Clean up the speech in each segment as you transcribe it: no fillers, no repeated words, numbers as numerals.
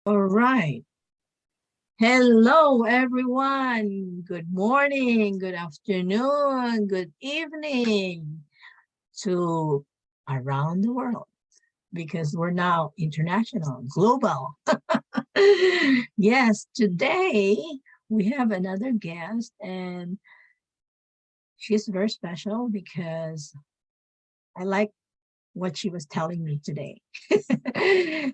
All right. Hello, everyone. Good morning, good afternoon, good evening to around the world because we're now international, global. Yes, today we have another guest, and she's very special because I like what she was telling me today.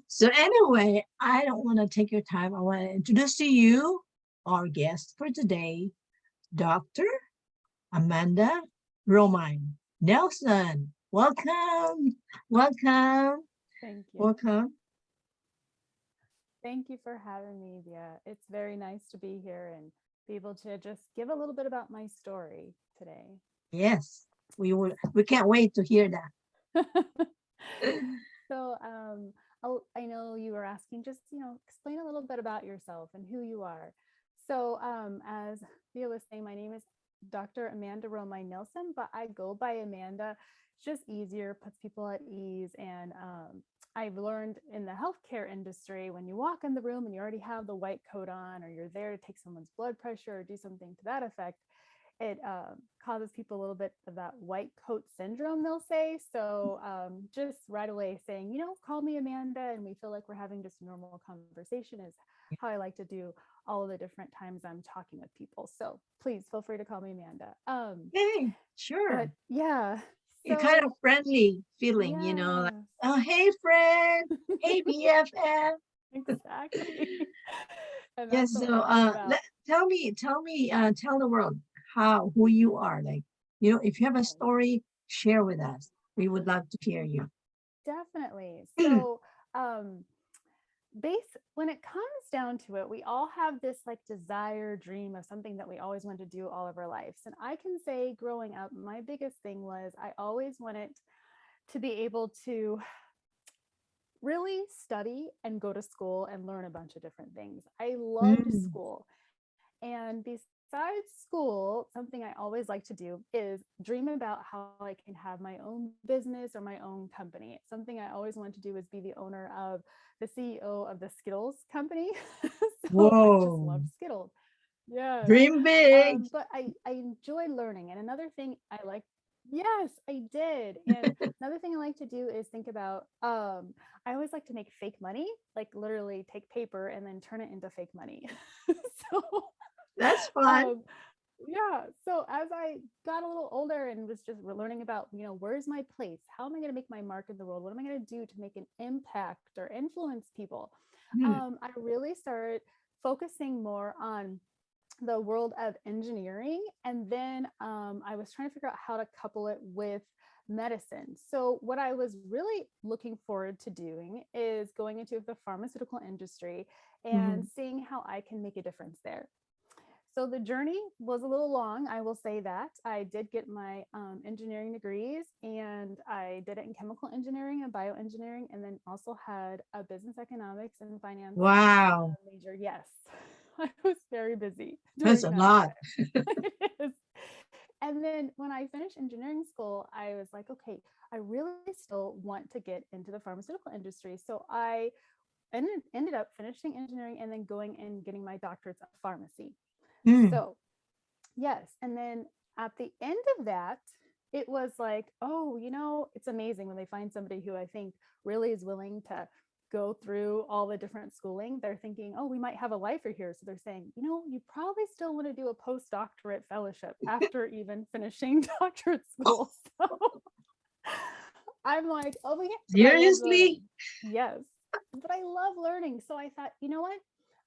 So anyway, I don't want to take your time. I want to introduce to you our guest for today, Dr. Amanda Romine-Nelson. Welcome. Welcome. Thank you. Welcome. Thank you for having me, Via. It's very nice to be here and be able to just give a little bit about my story today. Yes, we can't wait to hear that. so, I know you were asking just, explain a little bit about yourself and who you are. So, as Via was saying, my name is Dr. Amanda Romine-Nelson, but I go by Amanda. It's just easier, puts people at ease. And I've learned in the healthcare industry, when you walk in the room and you already have the white coat on, or you're there to take someone's blood pressure or do something to that effect, it causes people a little bit of that white coat syndrome, they'll say. So just right away saying, call me Amanda, and we feel like we're having just a normal conversation is how I like to do all of the different times I'm talking with people. So please feel free to call me Amanda. Hey, But sure. yeah, A kind so of friendly feeling, like, yes, oh, hey, friend. Hey, BFF. exactly. And that's Yes, what so we're all about. tell the world who you are. Like, if you have a Yes. story, share with us. We would love to hear you. Definitely. So, um, when it comes down to it, we all have this like desire, dream of something that we always want to do all of our lives. And I can say, growing up, my biggest thing was I always wanted to be able to really study and go to school and learn a bunch of different things. I loved Mm, school. And besides school, something I always like to do is dream about how I can have my own business or my own company. Something I always wanted to do is be the owner of the CEO of the Skittles company. So I just whoa, love Skittles. Yes. dream big. But I enjoy learning. And another thing I like, yes, I did. And another thing I like to do is think about, I always like to make fake money, like literally take paper and then turn it into fake money. So, That's fun. um, yeah. So as I got a little older and was just learning about, where's my place? How am I going to make my mark in the world? What am I going to do to make an impact or influence people? Mm, I really started focusing more on the world of engineering. And then I was trying to figure out how to couple it with medicine. So, what I was really looking forward to doing is going into the pharmaceutical industry and mhm. seeing how I can make a difference there. So the journey was a little long, I will say that. I did get my engineering degrees, and I did it in chemical engineering and bioengineering, and then also had a business economics and finance Wow, major. Yes, I was very busy that's during a that lot. time. It is. And then when I finished engineering school, I was like, okay, I really still want to get into the pharmaceutical industry. So I ended up finishing engineering and then going and getting my doctorates of pharmacy. Mm, So yes. And then at the end of that, it was like, oh, it's amazing when they find somebody who I think really is willing to go through all the different schooling. They're thinking, oh, we might have a lifer here. So they're saying, you probably still want to do a postdoctorate fellowship after even finishing doctorate school. So I'm like, oh my gosh, but I love seriously? learning. Yes, but I love learning. So I thought, you know what?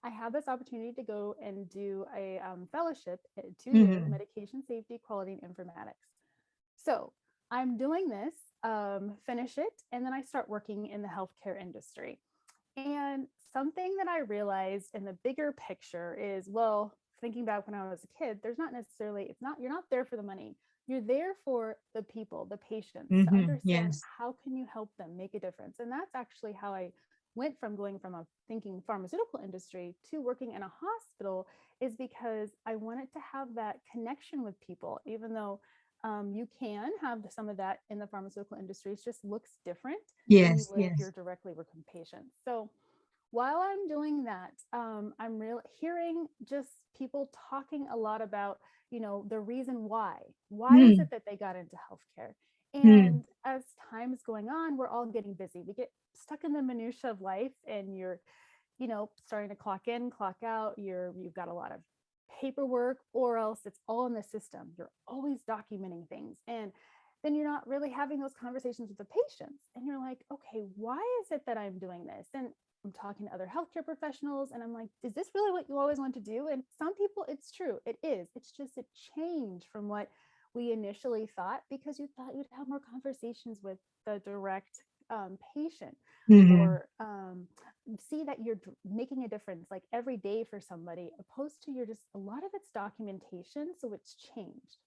I have this opportunity to go and do a fellowship, a 2 year Mhm. medication safety, quality, and informatics. So I'm doing this, finish it, and then I start working in the healthcare industry. And something that I realized in the bigger picture is, well, thinking back when I was a kid, there's not necessarily, you're not there for the money. You're there for the people, the patients, to understand Yes. how can you help them make a difference. And that's actually how I went from going from a thinking pharmaceutical industry to working in a hospital, is because I wanted to have that connection with people, even though you can have some of that in the pharmaceutical industry. It just looks different when you Yes, live here yes. directly with patients. So while I'm doing that, I'm real hearing just people talking a lot about, the reason why. Why is it Mm, that they got into healthcare? mm, And as time is going on, we're all getting busy. We get stuck in the minutia of life, and you're, starting to clock in, clock out. You've got a lot of paperwork, or else it's all in the system. You're always documenting things, and then you're not really having those conversations with the patients. And you're like, okay, why is it that I'm doing this? And I'm talking to other healthcare professionals, and I'm like, is this really what you always want to do? And some people, it's true, it is. It's just a change from what we initially thought, because you thought you'd have more conversations with the direct patient, mhm, or see that you're making a difference like every day for somebody, opposed to you're just, a lot of it's documentation. So it's changed.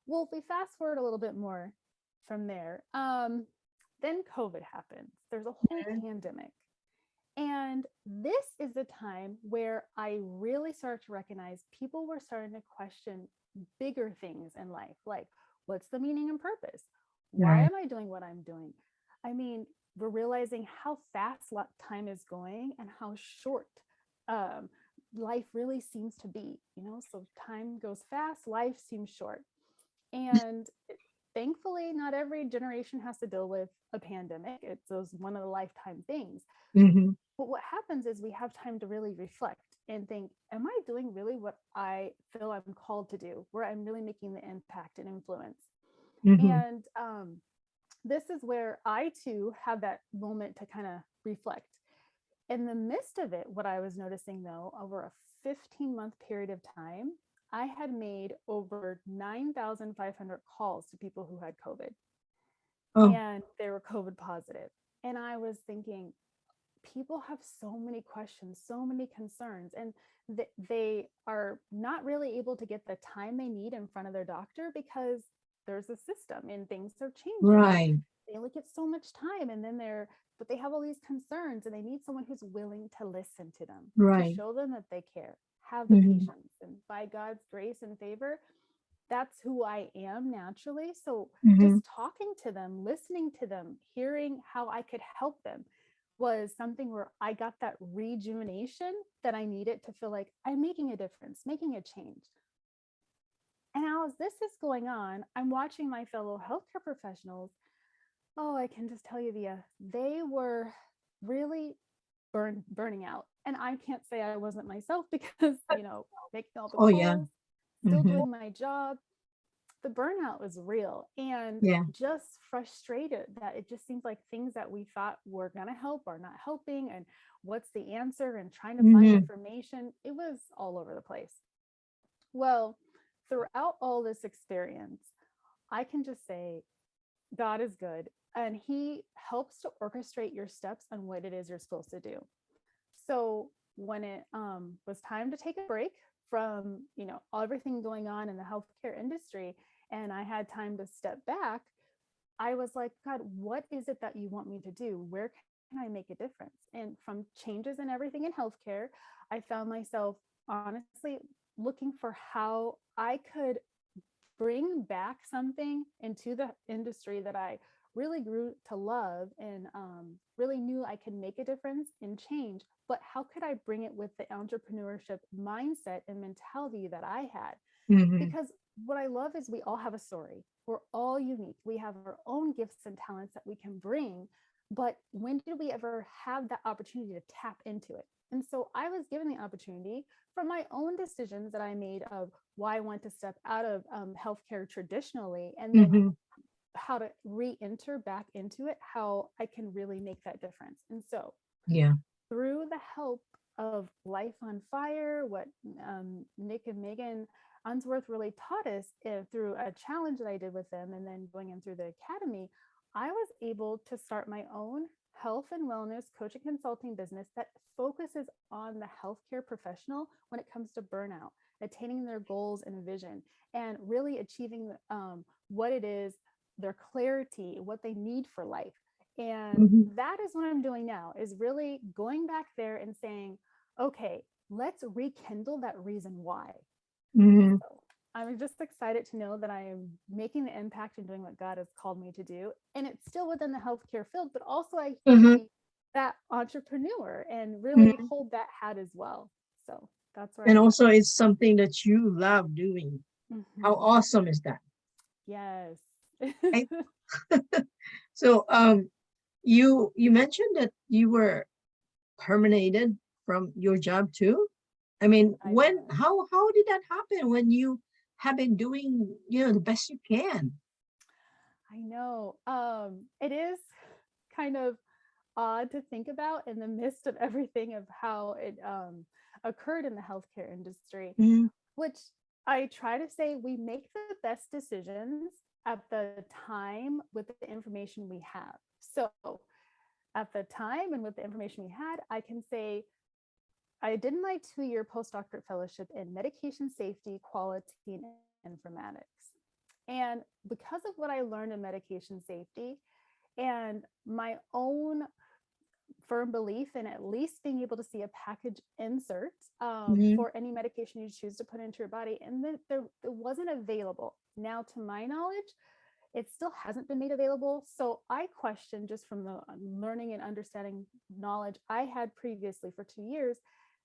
Well, if we fast forward a little bit more from there, then COVID happens. There's a whole mhm. pandemic. And this is the time where I really started to recognize people were starting to question bigger things in life, like, what's the meaning and purpose? Why Right. am I doing what I'm doing? I mean, we're realizing how fast time is going and how short um, life really seems to be, So time goes fast, life seems short. And thankfully, not every generation has to deal with a pandemic. It's those one of the lifetime things. Mhm, But what happens is we have time to really reflect and think, am I doing really what I feel I'm called to do, where I'm really making the impact and influence? mhm. And this is where I too have that moment to kind of reflect. In the midst of it, what I was noticing though, over a 15-month period of time, I had made over 9,500 calls to people who had COVID, Oh, and they were COVID positive. And I was thinking, people have so many questions, so many concerns, and they are not really able to get the time they need in front of their doctor, because there's a system and things are changing, and right, they only get so much time. And then but they have all these concerns, and they need someone who's willing to listen to them, to right. show them that they care, have the Mhm, patience. And by God's grace and favor, that's who I am naturally. So mhm, just talking to them, listening to them, hearing how I could help them was something where I got that rejuvenation that I needed to feel like I'm making a difference, making a change. And as this is going on, I'm watching my fellow healthcare professionals. Oh, I can just tell you, Via, they were really burning out. And I can't say I wasn't myself because, making all the oh, yeah. calls, still Mhm, doing my job, the burnout was real, and yeah. just frustrated that it just seems like things that we thought were going to help are not helping, and what's the answer, and trying to find Mhm, information. It was all over the place. Well, throughout all this experience, I can just say God is good, and he helps to orchestrate your steps on what it is you're supposed to do. So when it was time to take a break from everything going on in the healthcare industry, and I had time to step back, I was like, God, what is it that you want me to do? Where can I make a difference? And from changes in everything in healthcare, I found myself honestly looking for how I could bring back something into the industry that I really grew to love, and really knew I could make a difference and change. But how could I bring it with the entrepreneurship mindset and mentality that I had? mhm, Because what I love is we all have a story. We're all unique. We have our own gifts and talents that we can bring. But when did we ever have that opportunity to tap into it? And so I was given the opportunity from my own decisions that I made of why I want to step out of healthcare traditionally, and then mhm. how to re-enter back into it, how I can really make that difference. And so Yeah. through the help of Life on Fire, what Nick and Megan Unsworth really taught us, through a challenge that I did with them, and then going in through the academy, I was able to start my own health and wellness coaching consulting business that focuses on the healthcare professional when it comes to burnout, attaining their goals and vision, and really achieving what it is, their clarity, what they need for life. And Mhm, that is what I'm doing now, is really going back there and saying, okay, let's rekindle that reason why. mhm, So I'm just excited to know that I am making the impact and doing what God has called me to do. And it's still within the healthcare field, but also I mhm. see that entrepreneur and really Mhm. hold that hat as well. So that's where And I'm at also, now. it's something that you love doing. How Mhm. awesome is that? Yes. Right? So, you mentioned that you were terminated from your job too. I mean, I when, was. how did that happen when you have been doing, the best you can? I know. It is kind of odd to think about in the midst of everything of how it occurred in the healthcare industry, Mhm. which I try to say we make the best decisions at the time with the information we have. So at the time and with the information we had, I can say I did my 2-year postdoctorate fellowship in medication safety, quality, and informatics. And because of what I learned in medication safety and my own firm belief in at least being able to see a package insert Mhm. for any medication you choose to put into your body, and that it wasn't available. Now, to my knowledge, it still hasn't been made available. So I question, just from the learning and understanding knowledge I had previously for 2 years,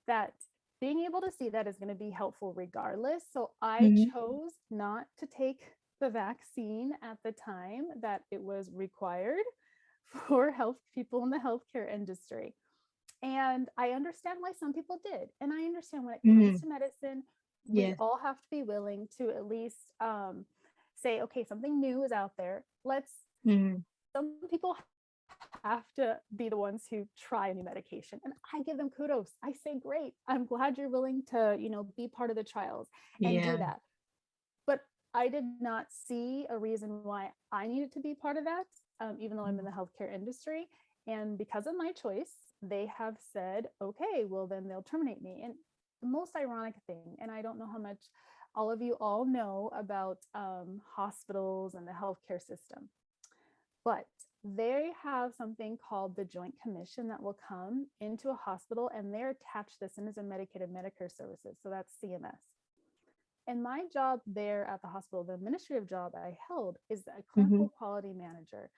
that being able to see that is going to be helpful regardless. So I Mhm. chose not to take the vaccine at the time that it was required for health people in the healthcare industry. And I understand why some people did. And I understand when it comes Mhm. to medicine, we Yes. all have to be willing to at least say, okay, something new is out there. Let's, Mhm. some people have to be the ones who try a new medication. And I give them kudos. I say, great. I'm glad you're willing to, be part of the trials and do Yeah. that. But I did not see a reason why I needed to be part of that, even though I'm in the healthcare industry. And because of my choice, they have said, okay, well, then they'll terminate me. And the most ironic thing, and I don't know how much all of you all know about hospitals and the healthcare system, but they have something called the Joint Commission that will come into a hospital and they're attached this in as a Medicaid Medicare services. So that's CMS. And my job there at the hospital, the administrative job I held, is a clinical Mhm. quality manager.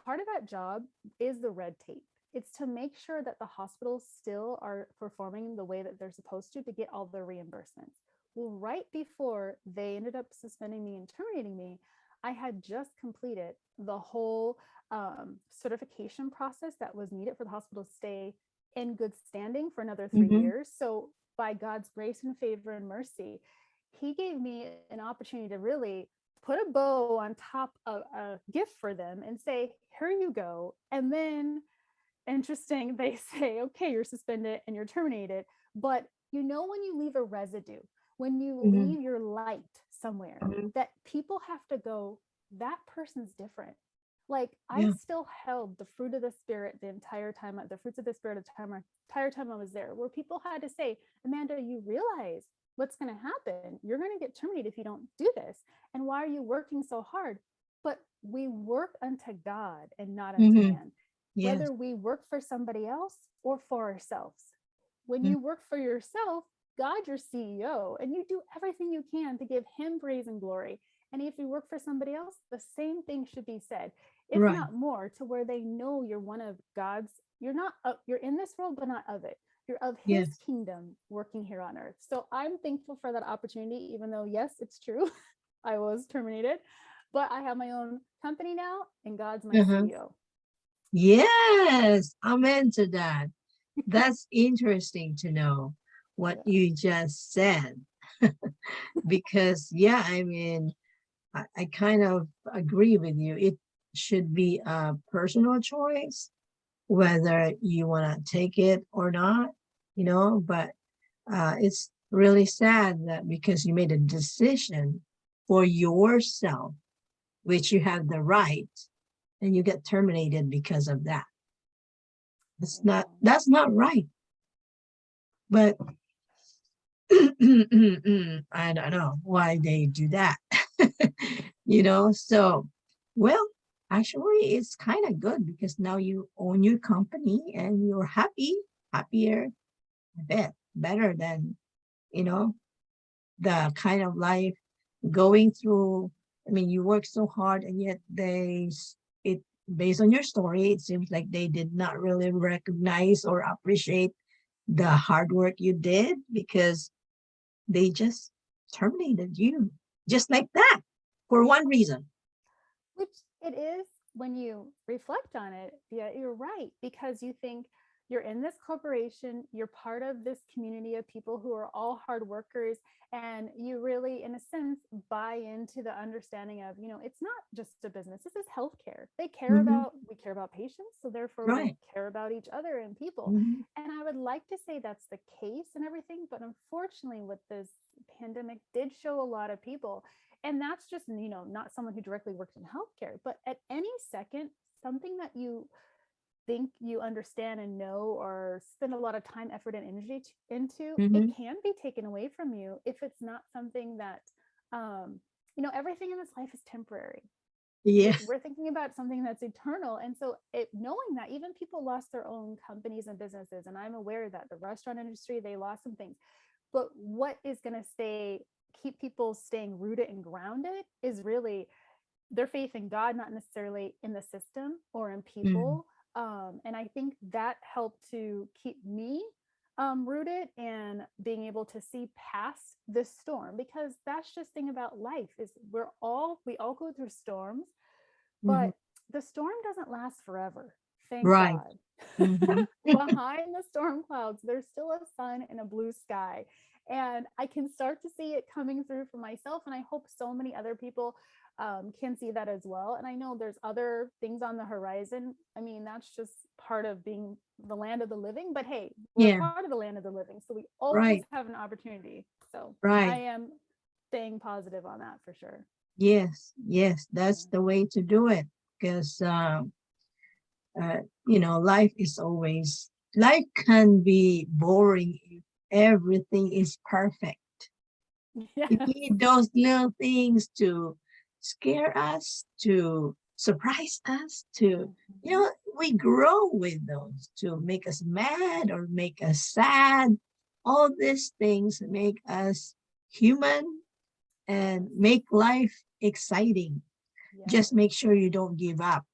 Part of that job is the red tape. It's to make sure that the hospitals still are performing the way that they're supposed to get all the reimbursements. Well, right before they ended up suspending me and terminating me, I had just completed the whole certification process that was needed for the hospital to stay in good standing for another three Mhm. years. So, by God's grace and favor and mercy, he gave me an opportunity to really put a bow on top of a gift for them and say, here you go. And then, interesting, they say, okay, you're suspended and you're terminated. But when you leave a residue, when you Mhm. leave your light somewhere, Mhm. that people have to go, that person's different. Like, I Yeah. still held the fruit of the spirit the entire time, the fruits of the spirit entire time I was there, where people had to say, Amanda, you realize what's going to happen. You're going to get terminated if you don't do this. And why are you working so hard? But we work unto God and not unto Mhm. man, Yes. whether we work for somebody else or for ourselves. When Mhm. you work for yourself, God, your CEO, and you do everything you can to give him praise and glory. And if you work for somebody else, the same thing should be said, if Right. not more, to where they know you're one of God's, you're not, you're in this world, but not of it. You're of his Yes. kingdom working here on earth. So I'm thankful for that opportunity, even though, yes, it's true, I was terminated, but I have my own company now, and God's my Uh-huh. CEO. Yes. Amen to that. That's interesting to know what Yeah. you just said. Because, yeah, I mean, I kind of agree with you. It should be a personal choice, whether you want to take it or not, but it's really sad that because you made a decision for yourself, which you have the right, and you get terminated because of that. I know. That's not right. But I don't know why they do that. So, well, actually, it's kind of good because now you own your company and you're happier, I bet, better than, you know, the kind of life going through. I mean, you work so hard and yet it based on your story, it seems like they did not really recognize or appreciate the hard work you did because they just terminated you just like that for one reason. Which it is when you reflect on it. Yeah, you're right. Because you think you're in this corporation, you're part of this community of people who are all hard workers, and you really, in a sense, buy into the understanding of, it's not just a business, this is healthcare. Hmm. We care about patients, so therefore we Right. care about each other and people. Hmm. And I would like to say that's the case and everything, but unfortunately, what this pandemic did show a lot of people, and that's just not someone who directly works in healthcare, but at any second, something that you think you understand and know or spend a lot of time, effort, and energy into, it Hmm. can be taken away from you if it's not something that everything in this life is temporary. Yes. We're thinking about something that's eternal, and so knowing that even people lost their own companies and businesses, and I'm aware that the restaurant industry, they lost some things, but what is going to keep people staying rooted and grounded is really their faith in God, not necessarily in the system or in Mm. people. And I think that helped to keep me rooted and being able to see past this storm, because that's just thing about life is we all go through storms, Hmm. but the storm doesn't last forever. Thank Right. God. Hmm. Behind the storm clouds, there's still a sun and a blue sky. And I can start to see it coming through for myself. And I hope so many other people can see that as well. And I know there's other things on the horizon. I mean, that's just part of being the land of the living. But hey, we're Yeah. part of the land of the living. So we always Right. have an opportunity. So I Right. am staying positive on that for sure. Yes. Yes. Yeah. That's the way to do it because, life is always, life can be boring if everything is perfect. You Yes. need those little things to scare us, to surprise us, to, Mhm. we grow with those to make us mad or make us sad. All these things make us human and Yes. make life exciting. Just Yes. make sure you don't give up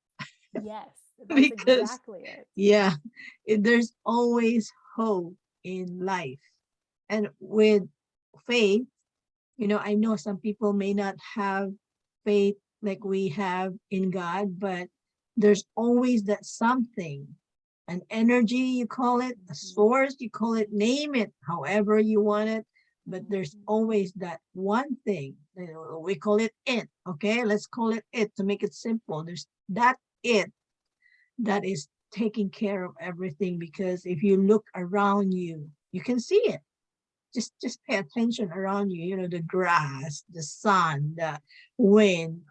Yes. That's because, exactly it. yeah, there's always hope in life. And with faith, I know some people may not have faith like we have in God, but there's always that something, an energy, you call it, a Mhm. source, you call it, name it, however you want it. But there's Mhm. always that one thing, we call it it. Okay, let's call it it to make it simple. There's that it that is taking care of everything because if you look around you, you can see it. Just pay attention around you, the grass, the sun, the wind,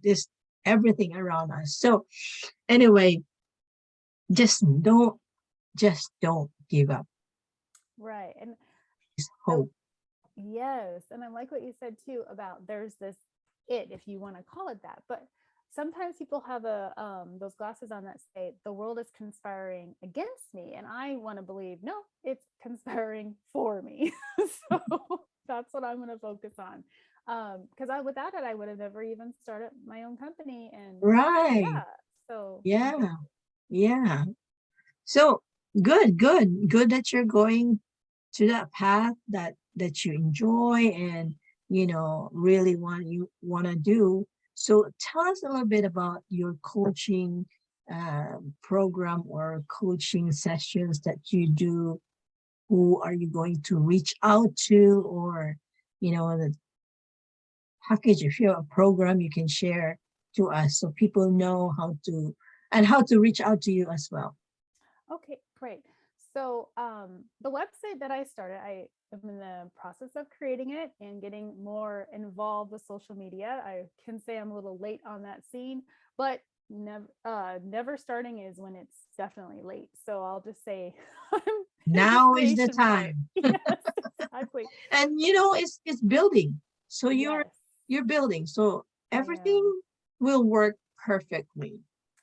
this everything around us. So anyway, just don't give up. Right. And Always I hope. yes, and I like what you said too about there's this if you want to call it that. But sometimes people have a those glasses on that say the world is conspiring against me, and I want to believe no, it's conspiring for me. So that's what I'm going to focus on. Because I without it, I would have never even started my own company. And Right. yeah, so Yeah. Yeah. So good that you're going to that path that you enjoy and really want to do. So tell us a little bit about your coaching program or coaching sessions that you do. Who are you going to reach out to, or the package? If you have a program, you can share to us so people know how to reach out to you as well. okay, great. So the website that I started, I am in the process of creating it and getting more involved with social media. I can say I'm a little late on that scene, but never starting is when it's definitely late. So I'll just say I'm in the Now is the creation part. time. Yes, exactly. And it's building. So Yes, you're building. So I everything am. will work perfectly.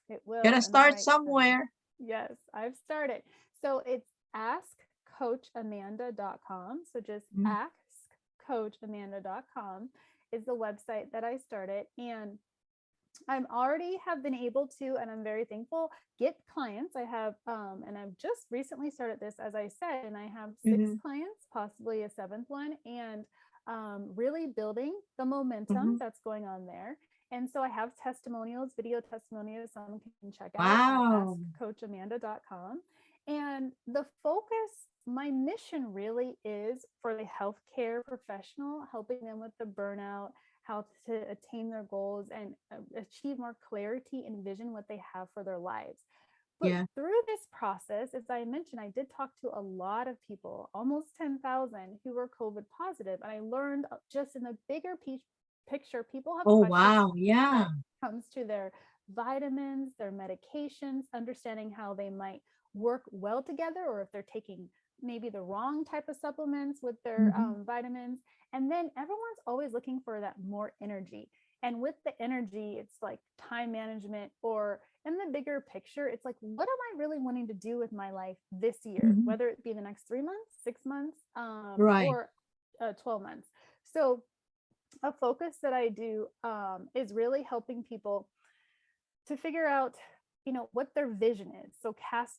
It will Gotta in the start right time. somewhere. Yes, I've started. So it's askcoachamanda.com. So just Mm. askcoachamanda.com is the website that I started. And I'm already have been able to, and I'm very thankful, get clients. I have, and I've just recently started this, as I said, and I have six Mm-hmm. clients, possibly a seventh one, and really building the momentum Mm-hmm. that's going on there. And so I have testimonials, video testimonials, someone can check out at Wow. askcoachamanda.com. And the focus, my mission really is for the healthcare professional, helping them with the burnout, how to attain their goals and achieve more clarity and vision what they have for their lives. But Yeah. through this process, as I mentioned, I did talk to a lot of people, almost 10,000 who were COVID positive. And I learned just in the bigger picture, people have Oh, questions wow. when Yeah. it comes to their vitamins, their medications, understanding how they might work well together, or if they're taking maybe the wrong type of supplements with their Mm-hmm. vitamins. And then everyone's always looking for that more energy. And with the energy, it's like time management, or in the bigger picture, it's like, what am I really wanting to do with my life this year, Mm-hmm. whether it be the next 3 months, 6 months, Right. or 12 months. So, a focus that I do is really helping people to figure out, what their vision is. So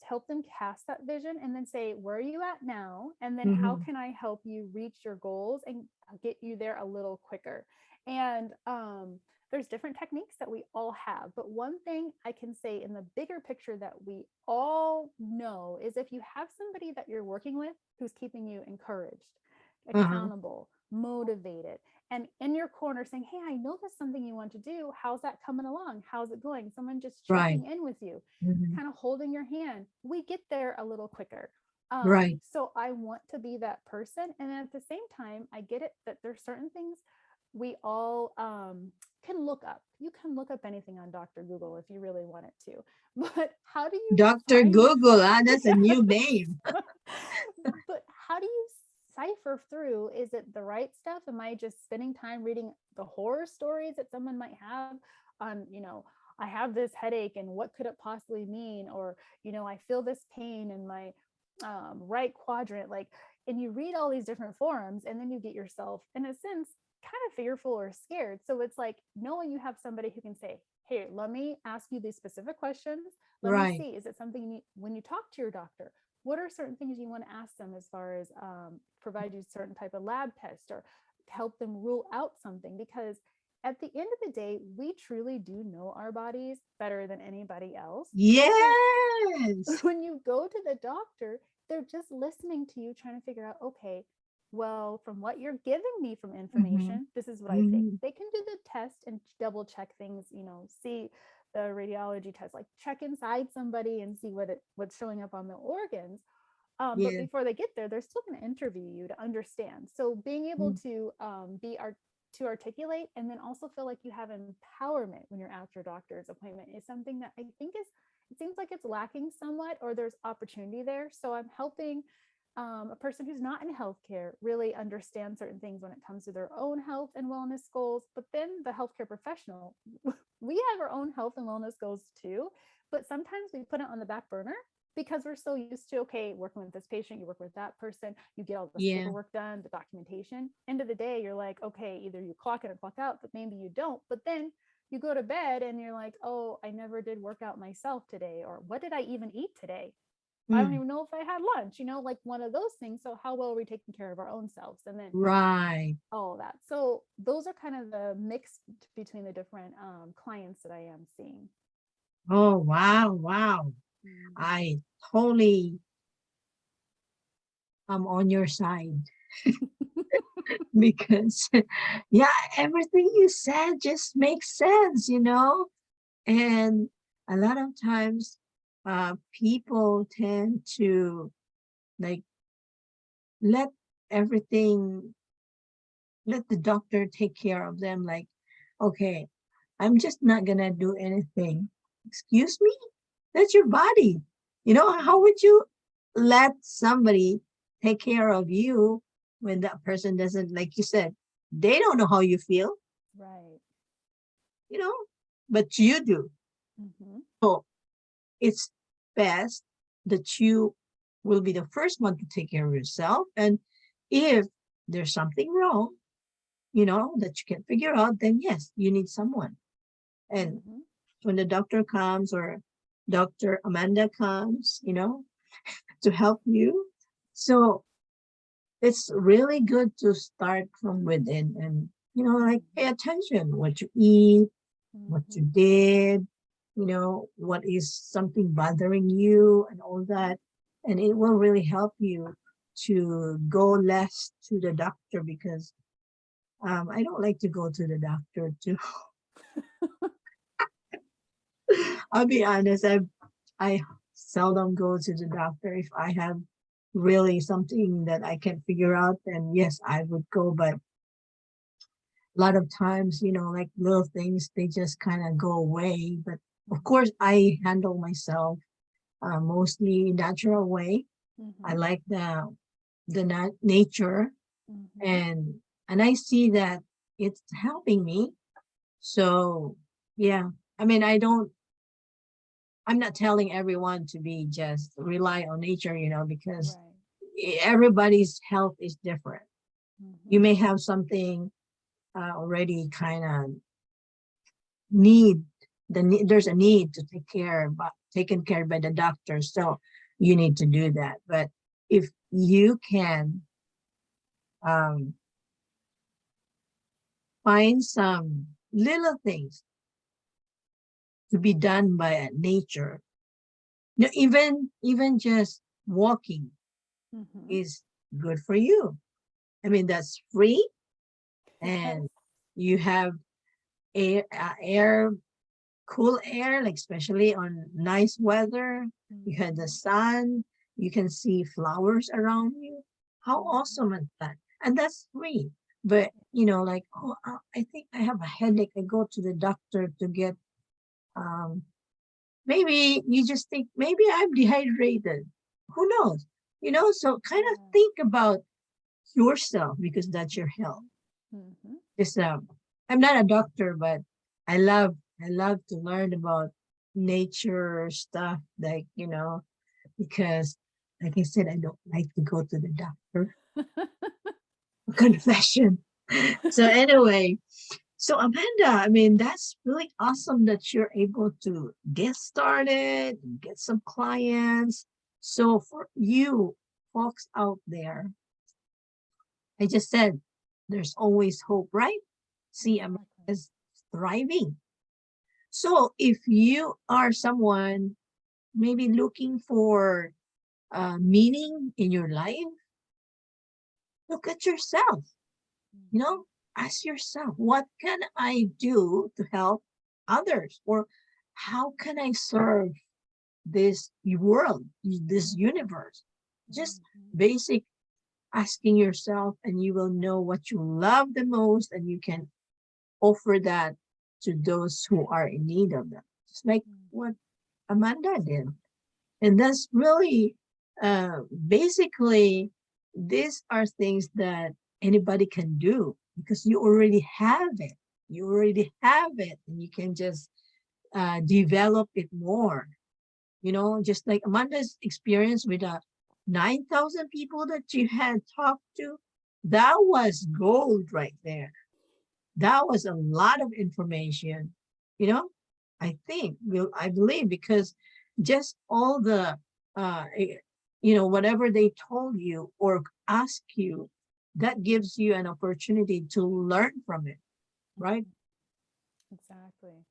help them cast that vision, and then say, where are you at now, and then how Mm-hmm. can I help you reach your goals and get you there a little quicker. And there's different techniques that we all have, but one thing I can say in the bigger picture that we all know is, if you have somebody that you're working with who's keeping you encouraged, Uh-huh. accountable, motivated, and in your corner saying, hey, I know there's something you want to do. How's that coming along? How's it going? Someone just Right. checking in with you, Mm-hmm. kind of holding your hand. We get there a little quicker. Right. So I want to be that person. And then at the same time, I get it that there's certain things we all can look up. You can look up anything on Dr. Google if you really want it to. But how do you Dr. find, Google, ah, that's a yeah, new name. but how do you cipher through, is it the right stuff? Am I just spending time reading the horror stories that someone might have on, I have this headache and what could it possibly mean? Or, I feel this pain in my right quadrant. Like, and you read all these different forums, and then you get yourself, in a sense, kind of fearful or scared. So it's like knowing you have somebody who can say, hey, let me ask you these specific questions. Let me Right. see, is it something you need when you talk to your doctor? What are certain things you want to ask them, as far as provide you certain type of lab test, or help them rule out something? Because at the end of the day, we truly do know our bodies better than anybody else. So Yes. when you go to the doctor, they're just listening to you, trying to figure out, okay, well, from what you're giving me from Mm-hmm. information, this is what I think. Mm-hmm. They can do the test and double check things, see the radiology test, like check inside somebody and see what's showing up on the organs. But Yeah. before they get there, they're still going to interview you to understand. So being able to to articulate, and then also feel like you have empowerment when you're at your doctor's appointment, is something that I think is, it seems like it's lacking somewhat, or there's opportunity there. So I'm helping a person who's not in healthcare really understand certain things when it comes to their own health and wellness goals. But then the healthcare professional, we have our own health and wellness goals too, but sometimes we put it on the back burner because we're so used to, okay, working with this patient, you work with that person, you get all this Yeah. paperwork done, the documentation. End of the day, you're like, okay, either you clock in or clock out, but maybe you don't. But then you go to bed and you're like, oh, I never did work out myself today, or what did I even eat today? I don't Mm. even know if I had lunch, like one of those things. So how well are we taking care of our own selves? And then Right. all of that. So those are kind of the mix between the different clients that I am seeing. Oh, wow. Wow. Mhm. I totally am on your side because, yeah, everything you said just makes sense. And a lot of times, people tend to like let everything, let the doctor take care of them. Like, okay, I'm just not gonna do anything. Excuse me? That's your body. How Right. would you let somebody take care of you when that person doesn't, like you said, they don't know how you feel, Right. you know, but you do. Hmm. So it's best that you will be the first one to take care of yourself. And if there's something wrong, that you can figure out, then yes, you need someone. And Mm-hmm. when the doctor comes or Dr. Amanda comes, to help you. So it's really good to start from within and, like pay Mm-hmm. attention what you eat, what you Mm-hmm. did, what is something bothering you and all that. And it will really help you to go less to the doctor because I don't like to go to the doctor too. I'll be honest, I seldom go to the doctor if I have really something that I can figure out, then yes, I would go. But a lot of times, like little things, they just kind of go away. But of course, I handle myself mostly natural way. I Mm-hmm. like nature, Mm-hmm. and I see that it's helping me. So yeah, I mean, I'm not telling everyone to be just rely on nature, because Right. everybody's health is different. You Mm-hmm. may have something already kind of need there's a need to take care but taken care by the doctor, so you need to do that. But if you can um, find some little things to be done by nature, even just walking Mm-hmm. is good for you. I mean, that's free, Yes. and you have air, cool air, like especially on nice weather. You have the Mm-hmm. sun. You can see flowers around you. How Mm-hmm. awesome is that? And that's free. But like, oh, I think I have a headache. I go to the doctor to get. Um, maybe you just think maybe I'm dehydrated. Who knows? So kind of Yeah. think about yourself because that's your health. Mm-hmm. Mm-hmm. Just I'm not a doctor, but I love to learn about nature stuff, like because like I said, I don't like to go to the doctor. Confession. So anyway, so Amanda, I mean that's really awesome that you're able to get started and get some clients. So for you folks out there, I just said there's always hope, right? See, Exactly. Amanda's thriving. So if you are someone maybe looking for meaning in your life, look at yourself. You Mm-hmm. know, ask yourself, what can I do to help others? Or how can I serve this world, this universe? Just Mm-hmm. basic asking yourself, and you will know what you love the most, and you can offer that to those who are in need of them. Just like what Amanda did. And that's really basically, these are things that anybody can do because you already have it. You already have it, and you can just develop it more. Just like Amanda's experience with 9,000 people that you had talked to, that was gold right there. That was a lot of information, you know. I believe because just all the whatever they told you or ask you, that gives you an opportunity to learn from it, right? Mm-hmm. Exactly.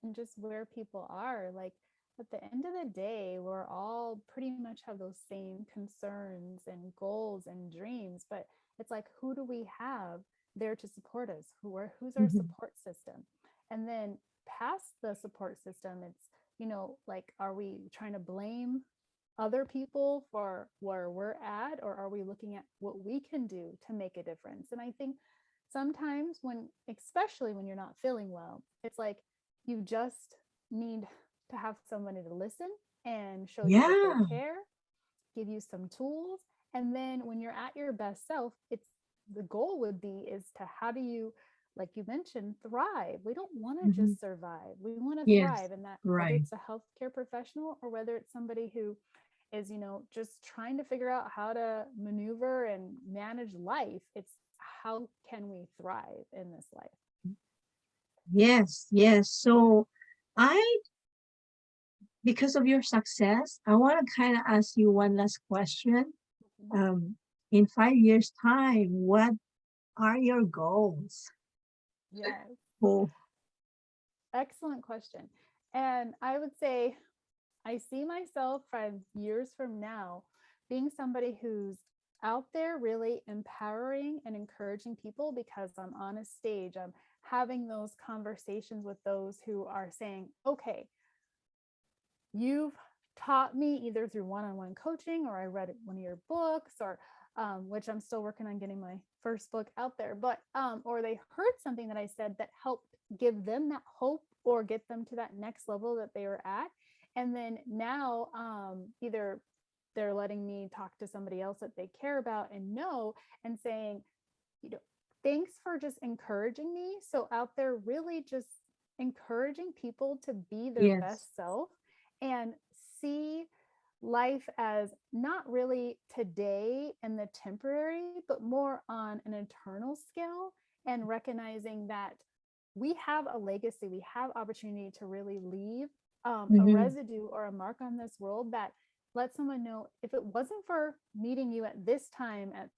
And just where people are, like at the end of the day, we're all pretty much have those same concerns and goals and dreams, but it's like, who do we have there to support us? Who's our Mhm. support system? And then past the support system, it's, like, are we trying to blame other people for where we're at, or are we looking at what we can do to make a difference? And I think sometimes especially when you're not feeling well, it's like you just need to have somebody to listen and show you that they Yeah. care, give you some tools. And then when you're at your best self, it's the goal would be is to how do you, like you mentioned, thrive. We don't want to Mhm. just survive. We want to thrive. Yes. And that whether Right. it's a healthcare professional or whether it's somebody who is, just trying to figure out how to maneuver and manage life, it's how can we thrive in this life? Yes, yes. So I, because of your success, I want to kind of ask you one last question. Mhm. Um, in 5 years' time, what are your goals? Yes, Oh, excellent question. And I would say I see myself 5 years from now being somebody who's out there really empowering and encouraging people because I'm on a stage. I'm having those conversations with those who are saying, okay, you've taught me either through one-on-one coaching or I read one of your books or which I'm still working on getting my first book out there, but or they heard something that I said that helped give them that hope or get them to that next level that they were at. And then now either they're letting me talk to somebody else that they care about and know and saying, you know, thanks for just encouraging me. So out there really just encouraging people to be their yes. best self and see life as not really today and the temporary, but more on an eternal scale and recognizing that we have a legacy, we have opportunity to really leave a Mm-hmm. residue or a mark on this world that let someone know if it wasn't for meeting you at this time at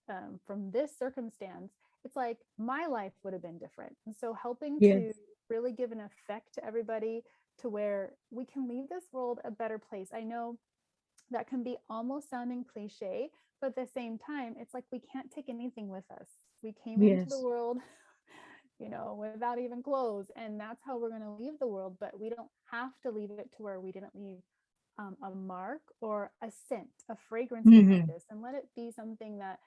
from this circumstance, it's like my life would have been different. And so helping to Yes. really give an effect to everybody to where we can leave this world a better place. I know that can be almost sounding cliche, but at the same time, it's like we can't take anything with us. We came into the Yes. world, without even clothes, and that's how we're going to leave the world. But we don't have to leave it to where we didn't leave a mark or a scent, a fragrance behind Mm-hmm. us, and let it be something that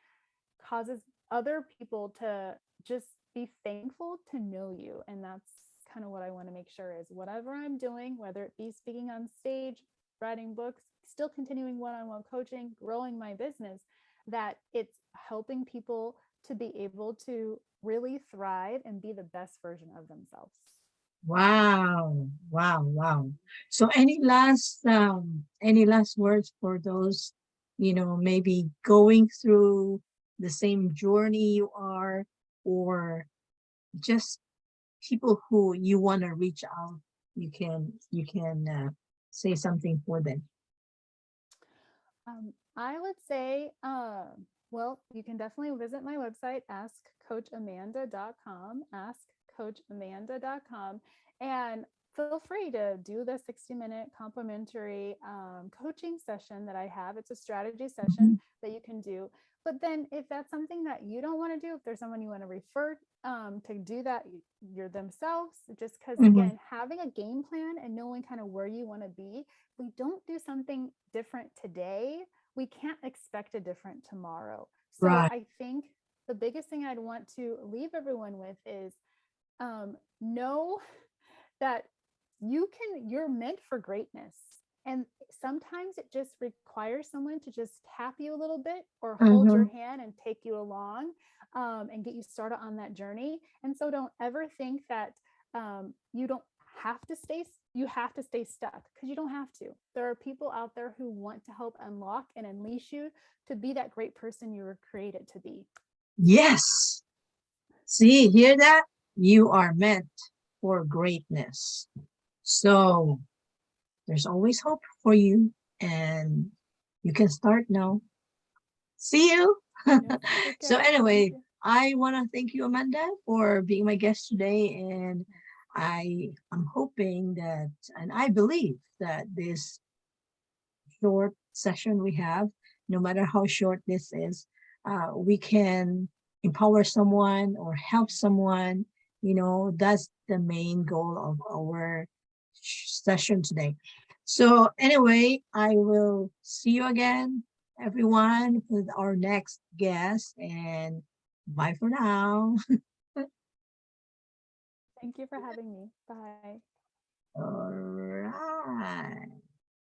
causes other people to just be thankful to know you. And that's kind of what I want to make sure is whatever I'm doing, whether it be speaking on stage, writing books, still continuing one-on-one coaching, growing my business, that it's helping people to be able to really thrive and be the best version of themselves. Wow. Wow. Wow. So any last words for those, maybe going through the same journey you are, or just people who you want to reach out, you can say something for them. I would say, well, you can definitely visit my website, askcoachamanda.com, askcoachamanda.com, and feel free to do the 60-minute complimentary coaching session that I have. It's a strategy session Mhm. that you can do. But then, if that's something that you don't want to do, if there's someone you want to refer to do that, you're themselves, just because, Mhm. again, having a game plan and knowing kind of where you want to be, we don't do something different today, we can't expect a different tomorrow. So Right. I think the biggest thing I'd want to leave everyone with is know that you're meant for greatness. And sometimes it just requires someone to just tap you a little bit or hold your Mhm. hand and take you along and get you started on that journey. And so don't ever think that you don't have to stay you have to stay stuck, because you don't have to. There are people out there who want to help unlock and unleash you to be that great person you were created to be. Yes. See, hear that? You are meant for greatness. So there's always hope for you, and you can start now. See you. Yes, take So care. Thank anyway, you. I want to thank you, Amanda, for being my guest today, and I am hoping that, and I believe that this short session we have, no matter how short this is, we can empower someone or help someone. That's the main goal of our session today. So, anyway, I will see you again, everyone, with our next guest, and bye for now. Thank you for having me. Bye. All right.